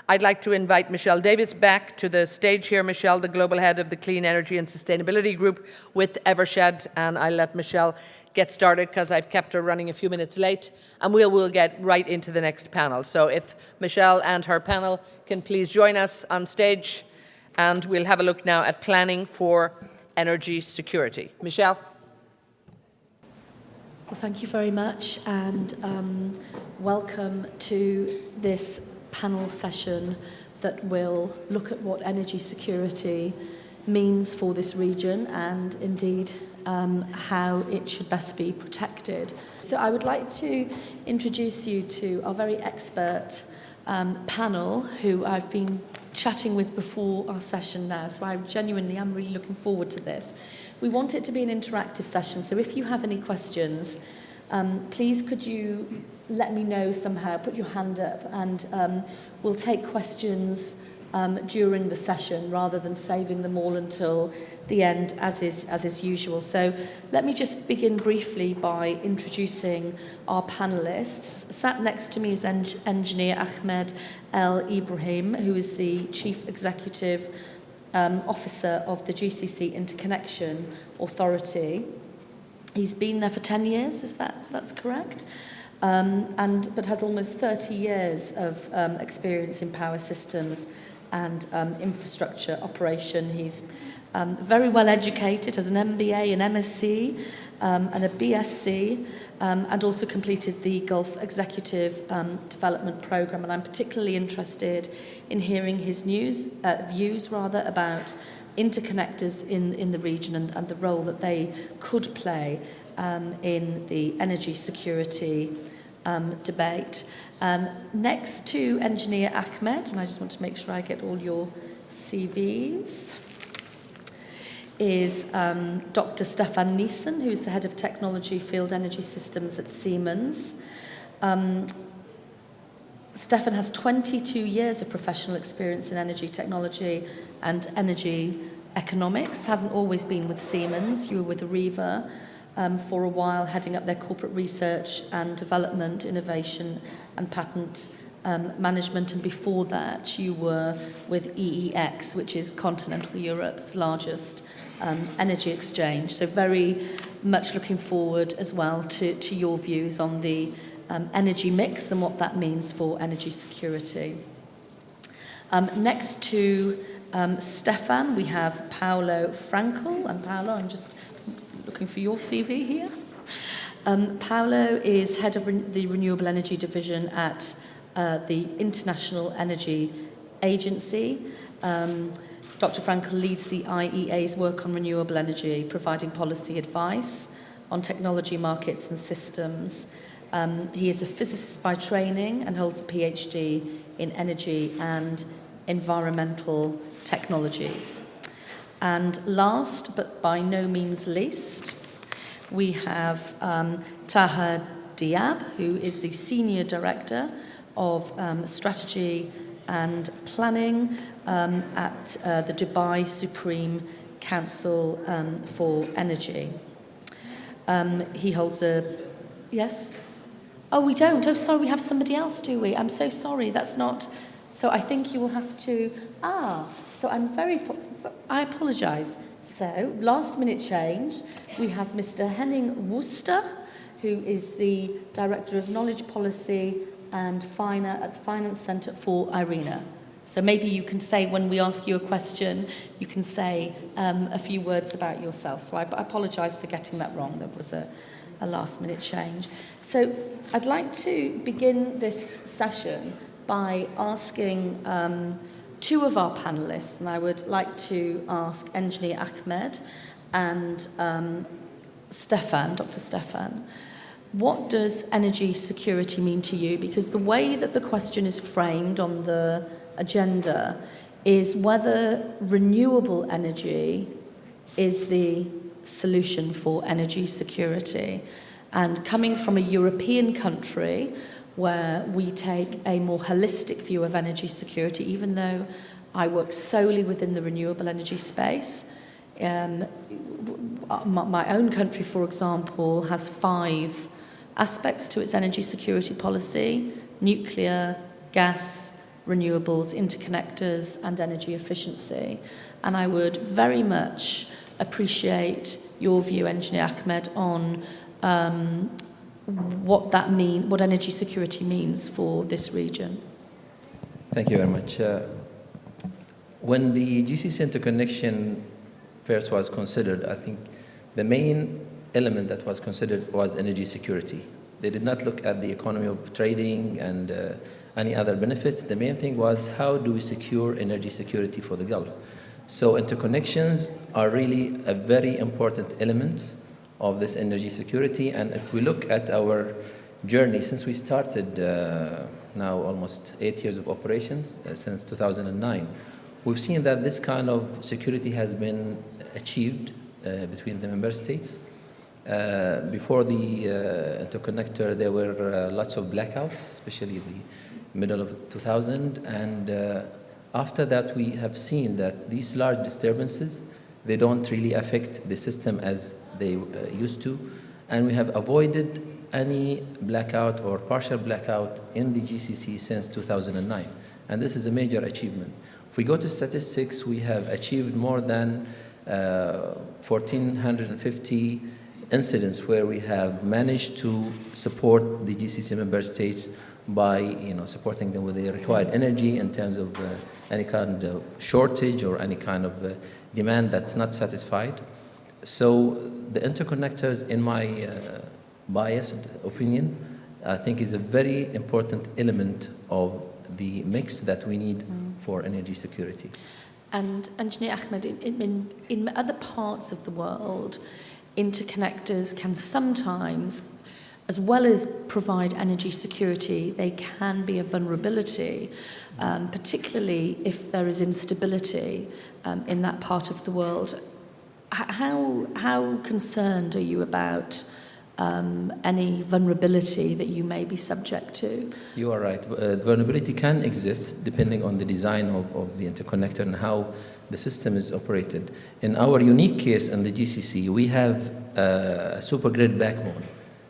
I'd like to invite Michelle Davis back to the stage here. Michelle, the Global Head of the Clean Energy and Sustainability Group with Evershed, and I'll let Michelle get started because I've kept her running a few minutes late, and we'll get right into the next panel. So if Michelle and her panel can please join us on stage, and we'll have a look now at planning for energy security. Michelle. Well, thank you very much, and welcome to this panel session that will look at what energy security means for this region and indeed how it should best be protected. So I would like to introduce you to our very expert panel who I've been chatting with before our session now, so I genuinely am really looking forward to this. We want it to be an interactive session, so if you have any questions, please could you let me know somehow, put your hand up, and we'll take questions during the session rather than saving them all until the end, as is usual. So let me just begin briefly by introducing our panellists. Sat next to me is Engineer Ahmed El Ibrahim, who is the Chief Executive Officer of the GCC Interconnection Authority. He's been there for 10 years, that's correct? But has almost 30 years of experience in power systems and infrastructure operation. He's very well educated, has an MBA, an MSc, and a BSc, and also completed the Gulf Executive Development Programme. And I'm particularly interested in hearing his views about interconnectors in the region and the role that they could play in the energy security debate. Next to Engineer Ahmed, and I just want to make sure I get all your CVs, is Dr. Stefan Niesen, who is the Head of Technology Field Energy Systems at Siemens. Stefan has 22 years of professional experience in energy technology and energy economics. Hasn't always been with Siemens. You were with Areva for a while, heading up their corporate research and development, innovation and patent management. And before that, you were with EEX, which is continental Europe's largest energy exchange. So very much looking forward as well to your views on the energy mix and what that means for energy security. Next to Stefan, we have Paolo Frankel. And Paolo, I'm just looking for your CV here. Paolo is head of the Renewable Energy Division at the International Energy Agency. Dr. Frankel leads the IEA's work on renewable energy, providing policy advice on technology markets and systems. He is a physicist by training and holds a PhD in energy and environmental technologies. And last, but by no means least, we have Taha Diab, who is the Senior Director of Strategy and Planning at the Dubai Supreme Council for Energy. He holds a... Yes? Oh, we don't. Oh, sorry, we have somebody else, do we? I'm so sorry, that's not... So I think you will have to... So I apologise. So, last minute change, we have Mr. Henning Wooster, who is the Director of Knowledge Policy and at the Finance Centre for IRENA. So maybe you can say, when we ask you a question, you can say a few words about yourself. So I apologise for getting that wrong. There was a last minute change. So I'd like to begin this session by asking two of our panellists, and I would like to ask Engineer Ahmed and Dr. Stefan, what does energy security mean to you? Because the way that the question is framed on the agenda is whether renewable energy is the solution for energy security. And coming from a European country where we take a more holistic view of energy security, even though I work solely within the renewable energy space. My own country, for example, has 5 aspects to its energy security policy: nuclear, gas, renewables, interconnectors, and energy efficiency. And I would very much appreciate your view, Engineer Ahmed, on what energy security means for this region. Thank you very much. When the GCC interconnection first was considered, I think the main element that was considered was energy security. They did not look at the economy of trading and any other benefits. The main thing was, how do we secure energy security for the Gulf? So interconnections are really a very important element of this energy security. And if we look at our journey since we started now almost 8 years of operations, since 2009, we've seen that this kind of security has been achieved between the member states. Before the interconnector, there were lots of blackouts, especially the middle of 2000. And after that, we have seen that these large disturbances, they don't really affect the system as they used to. And we have avoided any blackout or partial blackout in the GCC since 2009. And this is a major achievement. If we go to statistics, we have achieved more than 1,450 incidents where we have managed to support the GCC member states by supporting them with the required energy in terms of any kind of shortage or any kind of demand that's not satisfied. So the interconnectors, in my biased opinion, I think is a very important element of the mix that we need for energy security. And Engineer Ahmed, in other parts of the world, interconnectors can sometimes, as well as provide energy security, they can be a vulnerability, particularly if there is instability in that part of the world. How concerned are you about any vulnerability that you may be subject to? You are right. Vulnerability can exist depending on the design of the interconnector and how the system is operated. In our unique case in the GCC, we have a supergrid backbone.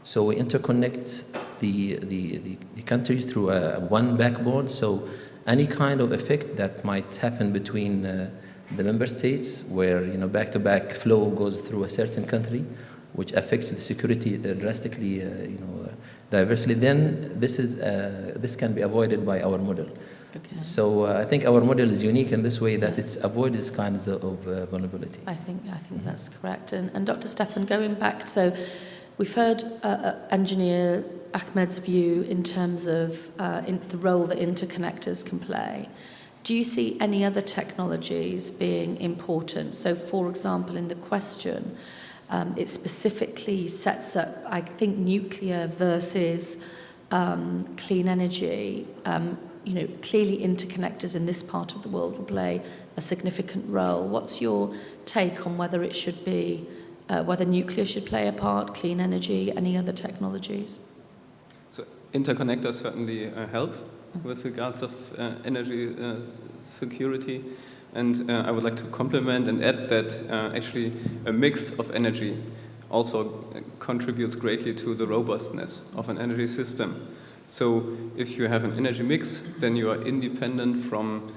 So we interconnect the countries through one backbone. So any kind of effect that might happen between the member states, where back-to-back flow goes through a certain country, which affects the security drastically, diversely, then this can be avoided by our model. Okay. So I think our model is unique in this way that it's avoid these kinds of vulnerability. I think that's correct. And Dr. Stefan, going back, so we've heard Engineer Ahmed's view in terms of the role that interconnectors can play. Do you see any other technologies being important? So, for example, in the question, it specifically sets up, I think, nuclear versus clean energy. Clearly interconnectors in this part of the world will play a significant role. What's your take on whether it should be, whether nuclear should play a part, clean energy, any other technologies? So interconnectors certainly help with regards of energy security. And I would like to complement and add that actually a mix of energy also contributes greatly to the robustness of an energy system. So if you have an energy mix, then you are independent from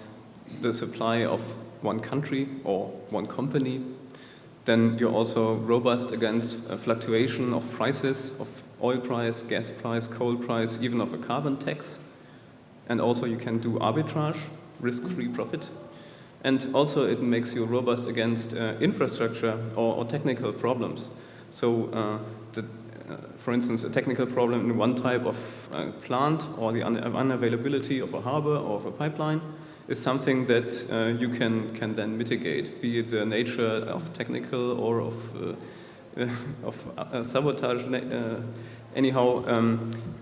the supply of one country or one company. Then you're also robust against fluctuation of prices, of oil price, gas price, coal price, even of a carbon tax. And also you can do arbitrage, risk-free profit. And also it makes you robust against infrastructure or technical problems. So for instance, a technical problem in one type of plant or the unavailability of a harbor or of a pipeline is something that you can then mitigate, be it the nature of technical or of sabotage. Anyhow,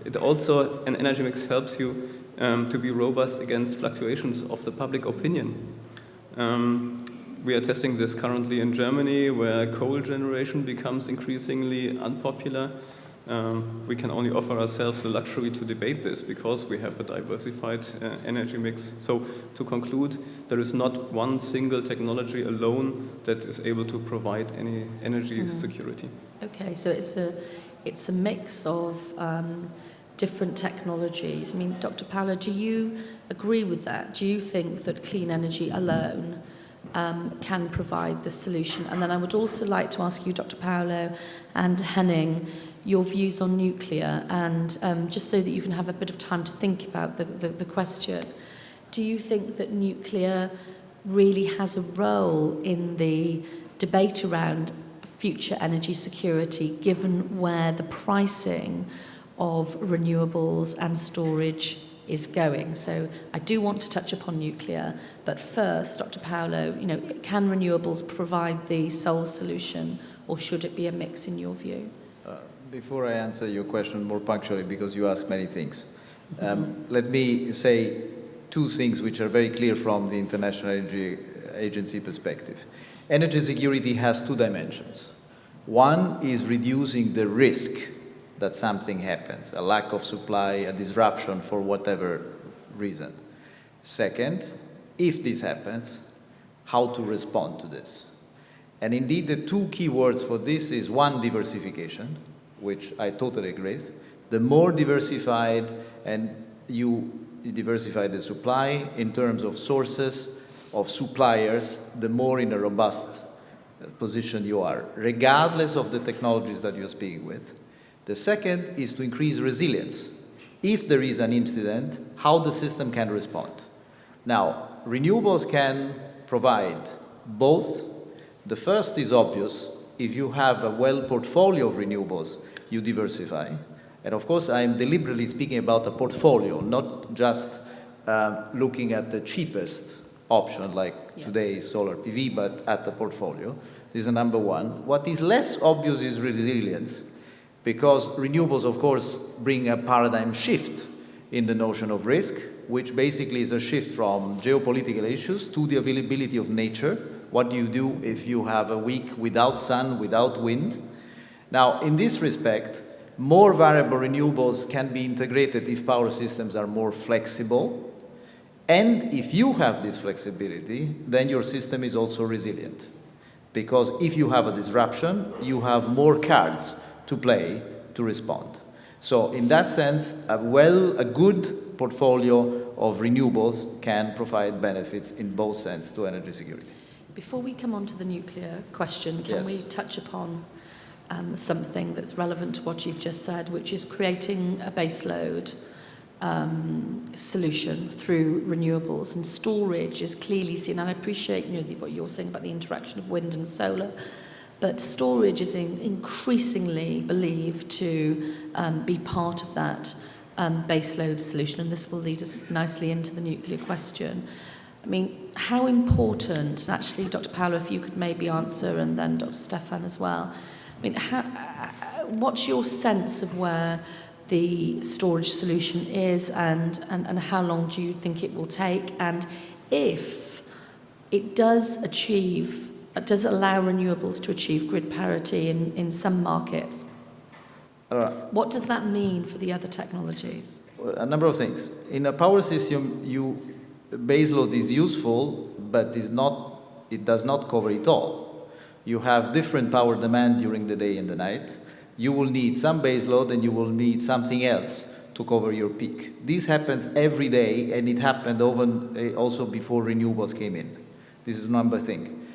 it also, an energy mix helps you to be robust against fluctuations of the public opinion. We are testing this currently in Germany, where coal generation becomes increasingly unpopular. We can only offer ourselves the luxury to debate this because we have a diversified energy mix. So to conclude, there is not one single technology alone that is able to provide any energy security. Okay, so it's a mix of different technologies. I mean, Dr. Paolo, do you agree with that? Do you think that clean energy alone can provide the solution? And then I would also like to ask you, Dr. Paolo and Henning, your views on nuclear, and just so that you can have a bit of time to think about the question. Do you think that nuclear really has a role in the debate around future energy security, given where the pricing of renewables and storage is going? So I do want to touch upon nuclear, but first, Dr. Paolo, can renewables provide the sole solution, or should it be a mix in your view? Before I answer your question more punctually, because you asked many things, let me say two things which are very clear from the International Energy Agency perspective. Energy security has two dimensions. One is reducing the risk that something happens, a lack of supply, a disruption for whatever reason. Second, if this happens, how to respond to this. And indeed, the two key words for this is one, diversification, which I totally agree with. The more diversified and you diversify the supply in terms of sources, of suppliers, the more in a robust position you are, regardless of the technologies that you're speaking with. The second is to increase resilience. If there is an incident, how the system can respond. Now, renewables can provide both. The first is obvious. If you have a well portfolio of renewables, you diversify. And of course, I'm deliberately speaking about a portfolio, not just looking at the cheapest option like today solar PV, but at the portfolio. This is number one. What is less obvious is resilience, because renewables, of course, bring a paradigm shift in the notion of risk, which basically is a shift from geopolitical issues to the availability of nature. What do you do if you have a week without sun, without wind? Now, in this respect, more variable renewables can be integrated if power systems are more flexible. And if you have this flexibility, then your system is also resilient. Because if you have a disruption, you have more cards to play to respond. So in that sense, a good portfolio of renewables can provide benefits in both senses to energy security. Before we come on to the nuclear question, can we touch upon something that's relevant to what you've just said, which is creating a baseload solution through renewables, and storage is clearly seen. And I appreciate what you're saying about the interaction of wind and solar, but storage is increasingly believed to be part of that baseload solution, and this will lead us nicely into the nuclear question. I mean, how important, and actually, Dr. Paolo, if you could maybe answer, and then Dr. Stefan as well. I mean, what's your sense of where the storage solution is, and how long do you think it will take? And if it does allow renewables to achieve grid parity in some markets, what does that mean for the other technologies? A number of things. In a power system, baseload is useful, but it does not cover it all. You have different power demand during the day and the night. You will need some baseload, and you will need something else to cover your peak. This happens every day, and it happened also before renewables came in. This is number thing.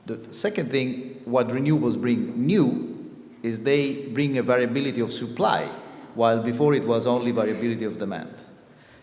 The second thing, what renewables bring new is they bring a variability of supply, while before it was only variability of demand.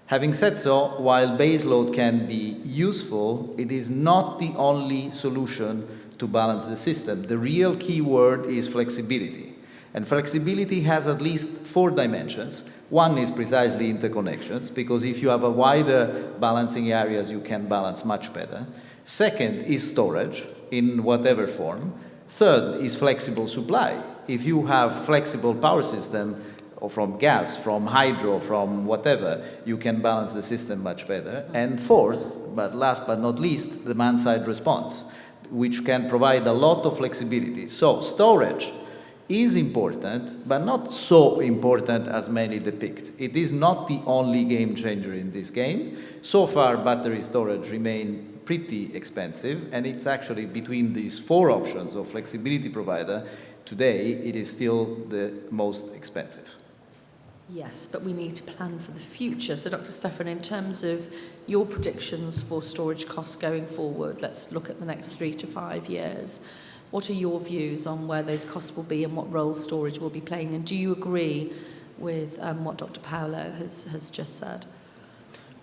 Having said so, while baseload can be useful, it is not the only solution to balance the system. The real key word is flexibility. And flexibility has at least 4 dimensions. One is precisely interconnections, because if you have a wider balancing areas, you can balance much better. Second is storage in whatever form. Third is flexible supply. If you have flexible power system, or from gas, from hydro, from whatever, you can balance the system much better. And fourth, but last but not least, demand-side response, which can provide a lot of flexibility. So storage is important, but not so important as many depict. It is not the only game changer in this game. So far, battery storage remain pretty expensive, and it's actually between these 4 options of flexibility provider, today it is still the most expensive. Yes, but we need to plan for the future. So, Dr. Stefan, in terms of your predictions for storage costs going forward, let's look at the next 3 to 5 years. What are your views on where those costs will be and what role storage will be playing? And do you agree with what Dr. Paolo has just said?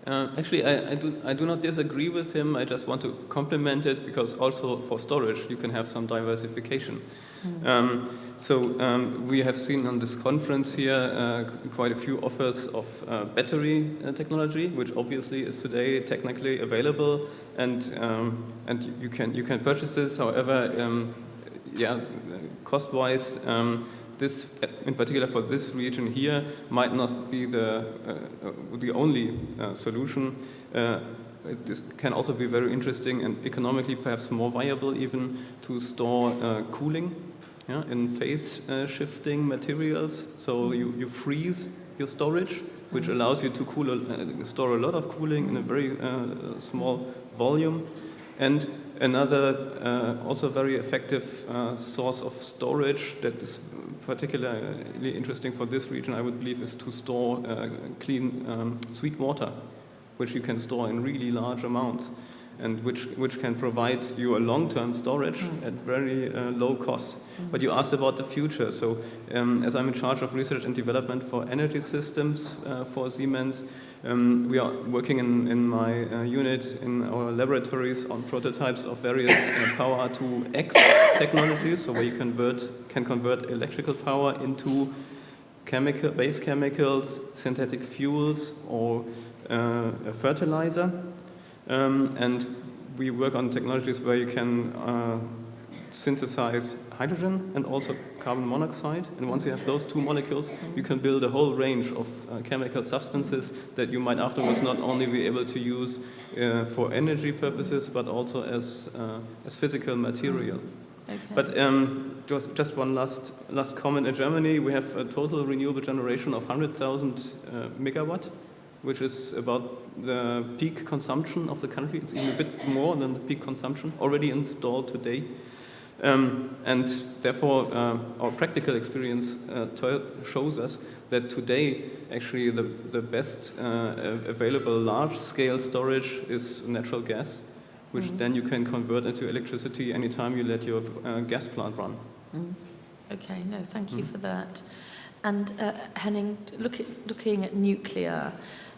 Actually, I do not disagree with him. I just want to complement it, because also for storage you can have some diversification. We have seen on this conference here quite a few offers of battery technology, which obviously is today technically available, and you can purchase this. However, cost-wise, this, in particular for this region here, might not be the only solution. This can also be very interesting and economically perhaps more viable even to store cooling in phase-shifting materials. So you freeze your storage, which allows you to store a lot of cooling in a very small volume. And another also very effective source of storage that is particularly interesting for this region, I would believe, is to store clean sweet water, which you can store in really large amounts, and which can provide you a long-term storage at very low cost. But you asked about the future. So as I'm in charge of research and development for energy systems for Siemens, we are working in my unit, in our laboratories, on prototypes of various power to X technologies, so where you can convert electrical power into base chemicals, synthetic fuels, or a fertilizer. And we work on technologies where you can synthesize hydrogen and also carbon monoxide. And once you have those two molecules, you can build a whole range of chemical substances that you might afterwards not only be able to use for energy purposes, but also as physical material. Okay. But just one last comment. In Germany, we have a total renewable generation of 100,000 megawatt, which is about the peak consumption of the country. It's even a bit more than the peak consumption already installed today. And therefore, our practical experience shows us that today, actually, the best available large-scale storage is natural gas, which then you can convert into electricity anytime you let your gas plant run. Okay, no, thank you for that. And Henning, looking at nuclear,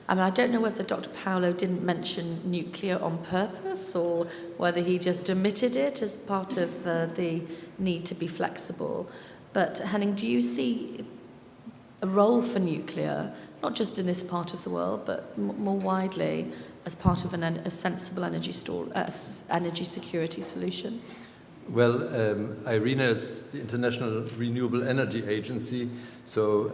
I mean, I don't know whether Dr. Paolo didn't mention nuclear on purpose or whether he just omitted it as part of the need to be flexible. But Henning, do you see a role for nuclear, not just in this part of the world, but more widely as part of a sensible energy security solution? Well, IRENA is the International Renewable Energy Agency, so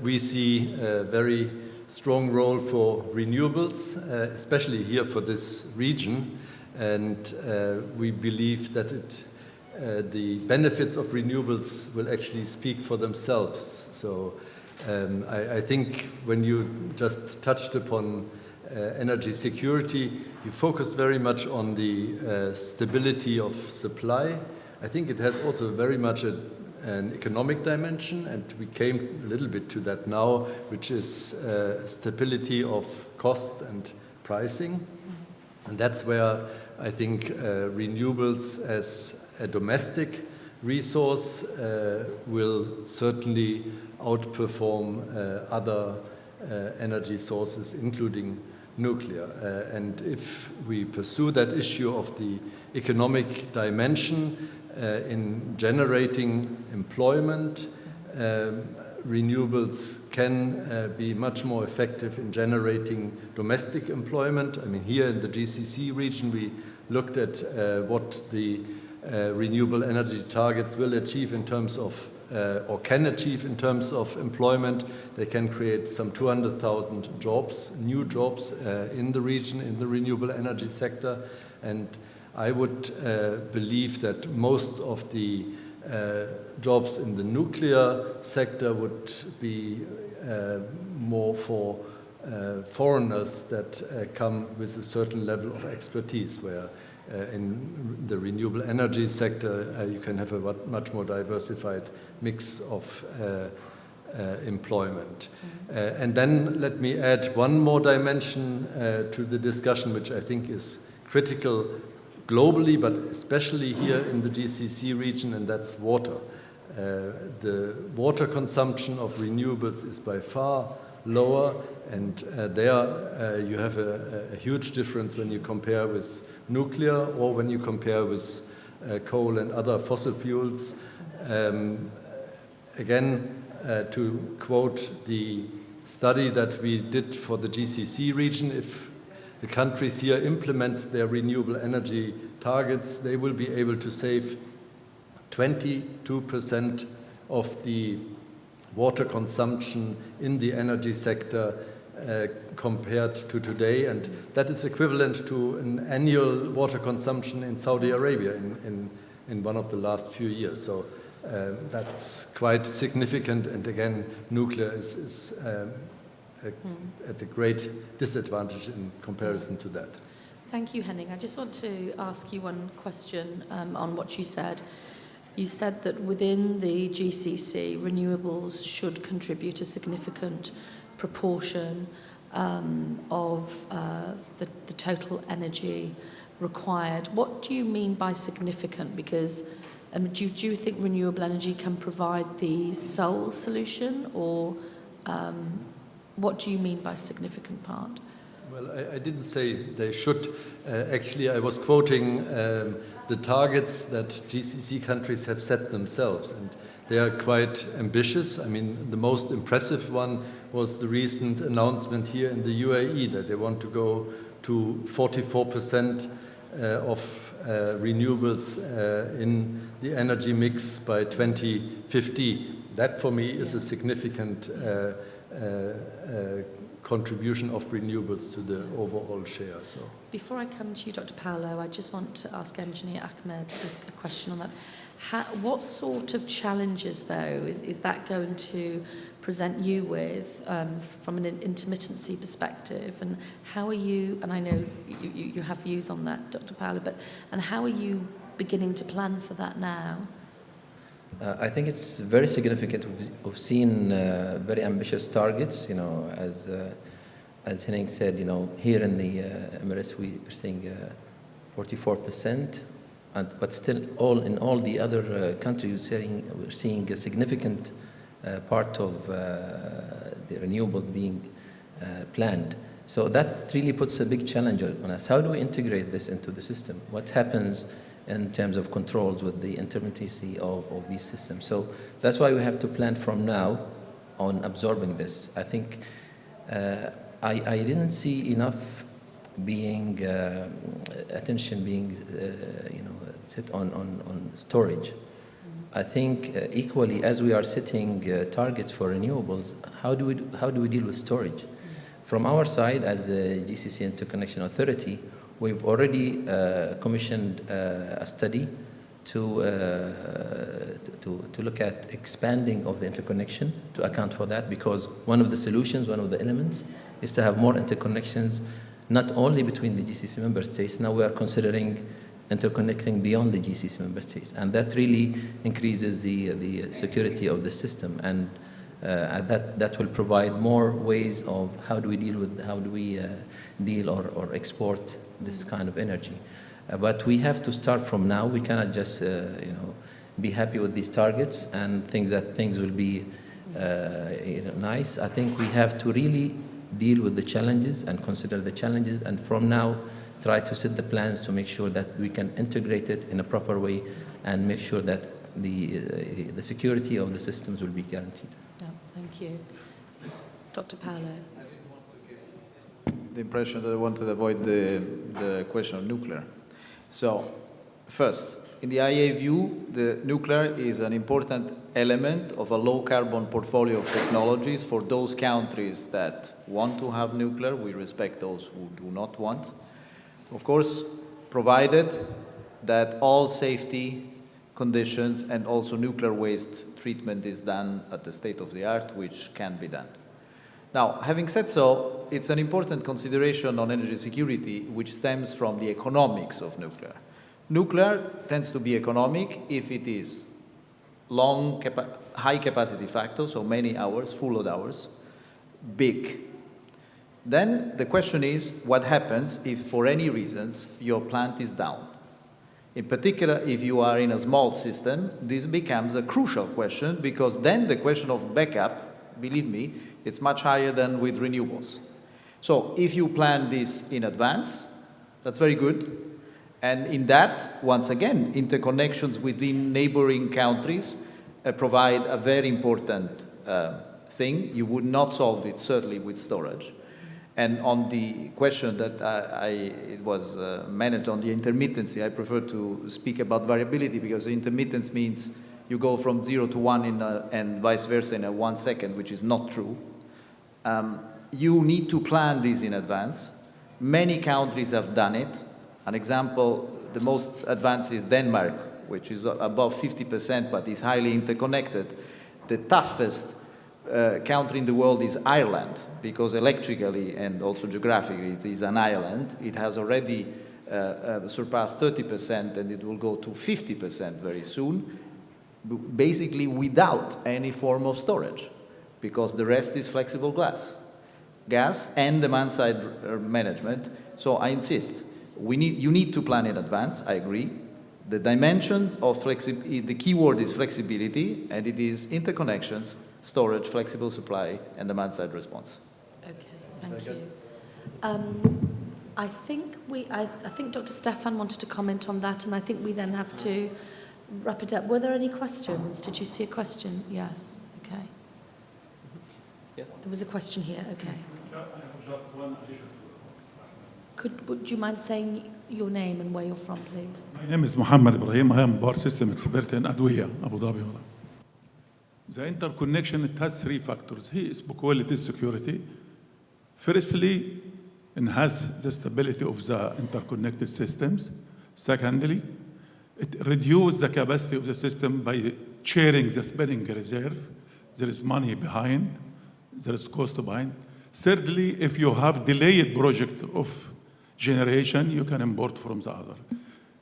we see a very strong role for renewables, especially here for this region, and we believe that the benefits of renewables will actually speak for themselves. So I think when you just touched upon energy security, you focused very much on the stability of supply. I think it has also very much an economic dimension, and we came a little bit to that now, which is stability of cost and pricing. And that's where I think renewables as a domestic resource will certainly outperform other energy sources, including nuclear. And if we pursue that issue of the economic dimension in generating employment, renewables can be much more effective in generating domestic employment. I mean, here in the GCC region, we looked at what the renewable energy targets will achieve in terms of or can achieve in terms of employment. They can create some 200,000 jobs, new jobs in the region, in the renewable energy sector. And I would believe that most of the jobs in the nuclear sector would be more for foreigners that come with a certain level of expertise, where in the renewable energy sector you can have a much more diversified mix of employment. And then let me add one more dimension to the discussion, which I think is critical globally, but especially here in the GCC region, and that's water. The water consumption of renewables is by far lower, and there you have a huge difference when you compare with nuclear or when you compare with coal and other fossil fuels. Again, to quote the study that we did for the GCC region, if the countries here implement their renewable energy targets, they will be able to save 22% of the water consumption in the energy sector compared to today, and that is equivalent to an annual water consumption in Saudi Arabia in one of the last few years. So that's quite significant, and again, nuclear is at a great disadvantage in comparison to that. Thank you, Henning. I just want to ask you one question on what you said. You said that within the GCC, renewables should contribute a significant proportion of the total energy required. What do you mean by significant? Because do you think renewable energy can provide the sole solution, or what do you mean by significant part? Well, I didn't say they should. Actually, I was quoting the targets that GCC countries have set themselves, and they are quite ambitious. I mean, the most impressive one was the recent announcement here in the UAE that they want to go to 44% of renewables in the energy mix by 2050. That, for me, is a significant contribution of renewables to the overall share. So, before I come to you, Dr. Paolo, I just want to ask Engineer Ahmed a question on that. What sort of challenges, though, is that going to present you with from an intermittency perspective, and how are you, and I know you have views on that, Dr. Paolo, and how are you beginning to plan for that now? I think it's very significant. We've seen very ambitious targets, as Henning said, here in the Emirates we are seeing 44%, but still in all the other countries we're seeing a significant part of the renewables being planned. So that really puts a big challenge on us. How do we integrate this into the system? What happens in terms of controls with the intermittency of these systems? So that's why we have to plan from now on absorbing this. I think I didn't see enough attention being set on storage. I think equally as we are setting targets for renewables, how do we deal with storage? From our side as a GCC Interconnection Authority, we've already commissioned a study to look at expanding of the interconnection to account for that, because one of the solutions, one of the elements, is to have more interconnections, not only between the GCC member states. Now we are considering interconnecting beyond the GCC member states, and that really increases the security of the system, and that will provide more ways of how do we deal or export this kind of energy. But we have to start from now. We cannot just be happy with these targets and think that things will be nice. I think we have to really deal with the challenges and consider the challenges, and from now try to set the plans to make sure that we can integrate it in a proper way and make sure that the security of the systems will be guaranteed. Yeah, thank you. Dr. Paolo. The impression that I wanted to avoid the question of nuclear. So, first, in the IEA view, the nuclear is an important element of a low-carbon portfolio of technologies for those countries that want to have nuclear. We respect those who do not want. Of course, provided that all safety conditions and also nuclear waste treatment is done at the state of the art, which can be done. Now, having said so, it's an important consideration on energy security which stems from the economics of nuclear. Nuclear tends to be economic if it is high capacity factor, so many hours, full load hours, big. Then the question is, what happens if for any reasons your plant is down? In particular, if you are in a small system, this becomes a crucial question, because then the question of backup, believe me, it's much higher than with renewables. So if you plan this in advance, that's very good. And in that, once again, interconnections within neighboring countries provide a very important thing. You would not solve it, certainly, with storage. And on the question that it was managed on the intermittency, I prefer to speak about variability, because intermittence means you go from 0 to 1 and vice versa in 1 second, which is not true. You need to plan this in advance. Many countries have done it. An example, the most advanced is Denmark, which is above 50%, but is highly interconnected. The toughest country in the world is Ireland, because electrically and also geographically it is an island. It has already surpassed 30%, and it will go to 50% very soon, basically without any form of storage, because the rest is flexible gas and demand-side management. So I insist, you need to plan in advance, I agree. The dimensions of the key word is flexibility, and it is interconnections, storage, flexible supply, and demand-side response. Okay, thank you. I think Dr. Stefan wanted to comment on that, and I think we then have to wrap it up. Were there any questions? Did you see a question? Yes. Okay. Yeah. There was a question here. Okay. I have just one addition. Would you mind saying your name and where you're from, please? My name is Mohammed Ibrahim. I am power system expert in Adwiya, Abu Dhabi. The interconnection, it has 3 factors. Here is quality security. Firstly, enhance the stability of the interconnected systems. Secondly, it reduces the capacity of the system by sharing the spinning reserve. There is money behind, there is cost behind. Thirdly, if you have delayed project of generation, you can import from the other.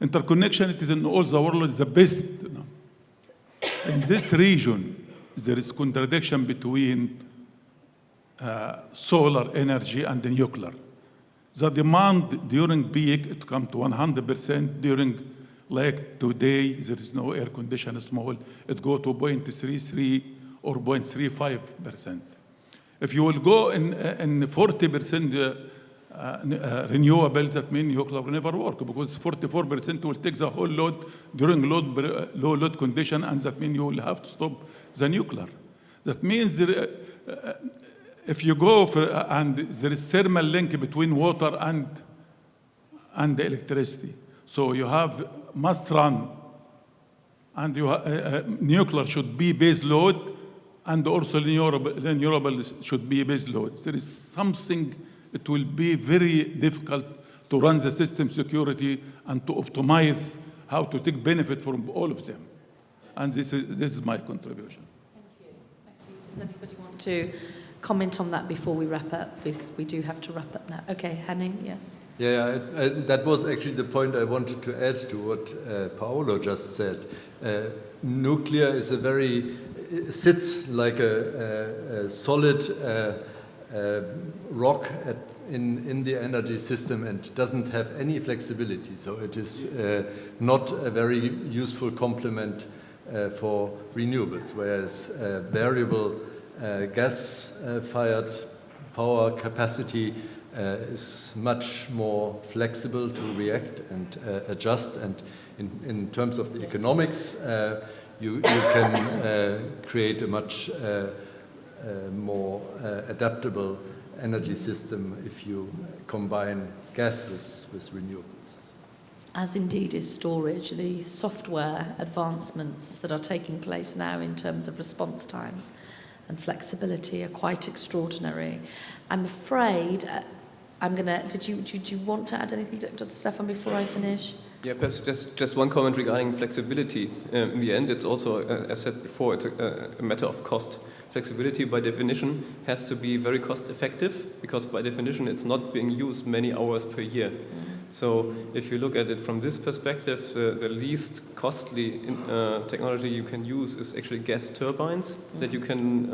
Interconnection, it is in all the world, is the best. In this region, there is contradiction between solar energy and the nuclear. The demand during peak, it comes to 100%. During, like today, there is no air conditioner small, it go to 0.33 or 0.35%. If you will go in 40% renewables, that means nuclear will never work, because 44% will take the whole load during low load condition, and that means you will have to stop the nuclear. That means if you go and there is thermal link between water and the electricity, so you must run, and nuclear should be base load, and also renewables should be base load. There is something. It will be very difficult to run the system security and to optimize how to take benefit from all of them. And this is my contribution. Thank you. Thank you. Does anybody want to comment on that before we wrap up? Because we do have to wrap up now. Okay, Henning, yes. Yeah, that was actually the point I wanted to add to what Paolo just said. Nuclear is sits like a solid rock in the energy system and doesn't have any flexibility. So it is not a very useful complement for renewables, whereas variable gas-fired power capacity is much more flexible to react and adjust. And in terms of the economics, you can create a much more adaptable energy system if you combine gas with renewables. As indeed is storage. The software advancements that are taking place now in terms of response times and flexibility are quite extraordinary. I'm afraid did you want to add anything, Dr. Stefan, before I finish? Yeah, perhaps just one comment regarding flexibility. In the end, it's also, as said before, it's a matter of cost. Flexibility, by definition, has to be very cost effective, because by definition, it's not being used many hours per year. So if you look at it from this perspective, the least costly technology you can use is actually gas turbines that you can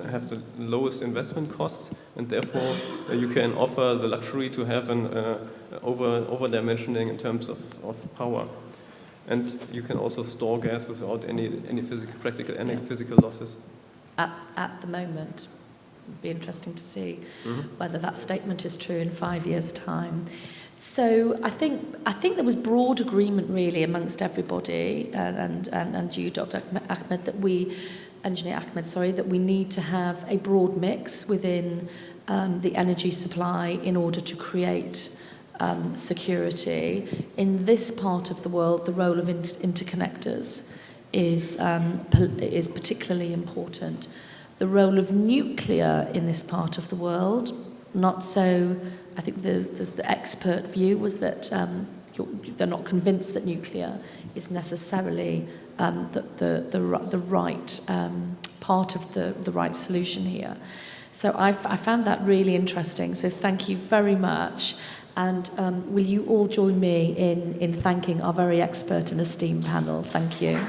have the lowest investment costs, and therefore you can offer the luxury to have an over dimensioning in terms of power. And you can also store gas without any practical physical losses. At the moment. It'd be interesting to see whether that statement is true in 5 years' time. So I think there was broad agreement really amongst everybody and you, Dr. Ahmed, Engineer Ahmed, that we need to have a broad mix within the energy supply in order to create security. In this part of the world, the role of interconnectors is particularly important. The role of nuclear in this part of the world, not so. I think the expert view was that they're not convinced that nuclear is necessarily the right part of the right solution here. So I found that really interesting. So thank you very much. And will you all join me in thanking our very expert and esteemed panel? Thank you.